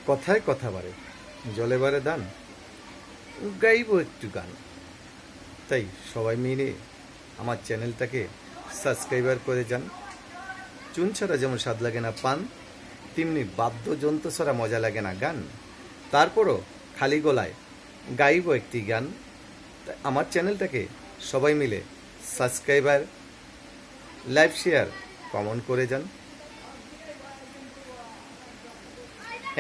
কথায় কথা বাড়ে, জলে বাড়ে দান, গাইব একটু গান। তাই সবাই মিলে আমার চ্যানেলটাকে সাবস্ক্রাইবার করে যান। চুন ছাড়া যেমন স্বাদ লাগে না পান, তেমনি বাদ্যযন্ত্র ছাড়া মজা লাগে না গান। তারপরও খালি গলায় গাইব একটি গান। আমার চ্যানেলটাকে সবাই মিলে সাবস্ক্রাইবার, লাইভ শেয়ার, কমেন্ট করে যান।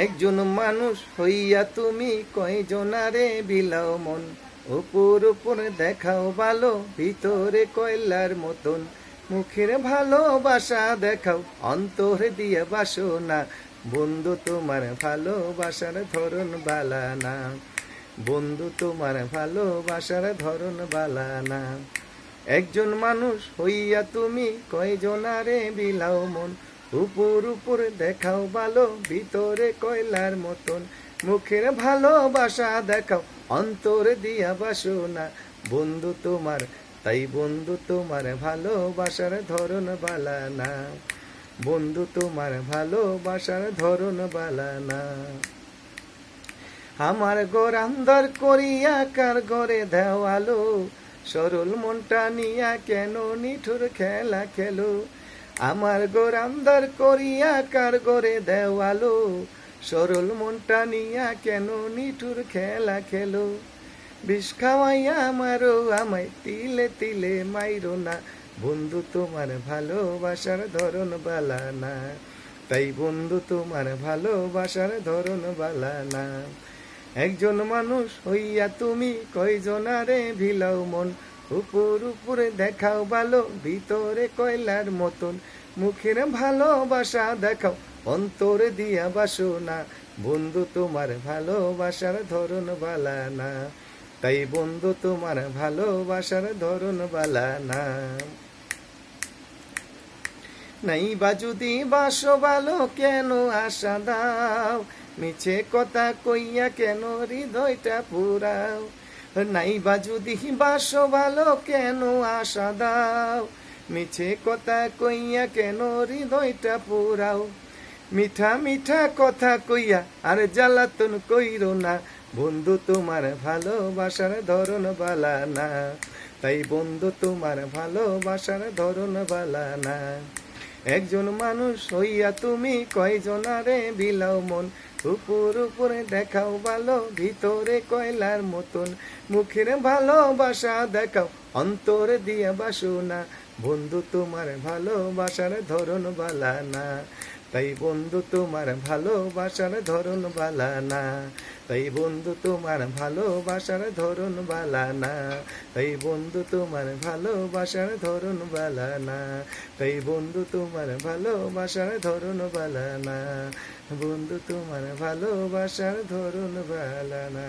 একজন মানুষ হইয়া তুমি কয়জনারে বিলাও মন, উপর উপর দেখাও ভালো, ভিতরে কয়লার মতন। মুখের ভালোবাসা দেখাও, অন্তর দিয়ে বাসো না। বন্ধু তোমার ভালোবাসার ধরন বালা না, বন্ধু তোমার ভালোবাসার ধরন বালা না। একজন মানুষ হইয়া তুমি কয়জনারে বিলাও মন, উপর উপর দেখাও ভালো, ভিতরে কয়লার মতন। মুখের ভালোবাসা দেখাও, অন্তর দিয়া বাসো না। বন্ধু তোমার, তাই বন্ধু তোমার ভালোবাসার ধরন বালা না, বন্ধু তোমার ভালোবাসার ধরন বালা না। আমার ঘর আন্দার করিয়া কার ঘরে দেওয়ালো, সরল মনটা নিয়া কেন নিঠুর খেলা খেলো। আমার ঘর আন্দার করিয়া কার ঘরে দেওয়ালো, সরল মনটা নিয়া কেন নিঠুর খেলা খেলো। বিষ খাওয়াইয়া আমারও আমায় তিলে তিলে মাইরো না। বন্ধু তোমার ভালোবাসার ধরন বালা না, তাই বন্ধু তোমার ভালোবাসার ধরন বালা না। একজন মানুষ হইয়া তুমি কয়জনারে ভিলাও মন, উপর উপরে দেখাও ভালো, ভিতরে কয়লার মতন। মুখের ভালোবাসা দেখাও, অন্তর দিয়া বাসো না। বন্ধু তোমার ভালোবাসার ধরন বালা না, তাই বন্ধু তোমার ভালোবাসার ধরন বালা না। নাই বা যদি বাসো ভালো কেন আশা দাও, মিছে কথা কইয়া কেন হৃদয়টা পুরাও। নাই বা যদি বাসো ভালো কেন আশা দাও, মিছে কথা কইয়া কেন হৃদয়টা পুরাও। মিঠা মিঠা কথা কইয়া আর জ্বালাতন কইরো না। বন্ধু তোমার ভালোবাসার ধরন বালা না, তাই বন্ধু তোমার ভালোবাসার ধরন বালা না। একজন মানুষ হইয়া তুমি কয়জনারে বিলাও মন, উপর উপরে দেখাও ভালো, ভিতরে কয়লার মতন। মুখের ভালোবাসা দেখাও, অন্তর দিয়া বাসো না। বন্ধু তোমার ভালোবাসার ধরন বালা না, তাই বন্ধু তোমার ভালোবাসার ধরন বালা না, তাই বন্ধু তোমার ভালোবাসার ধরন বালা না, তাই বন্ধু তোমার ভালোবাসার ধরন বালা না, তাই বন্ধু তোমার ভালোবাসার ধরন বালা না, বন্ধু তোমার ভালোবাসার ধরন বালা না।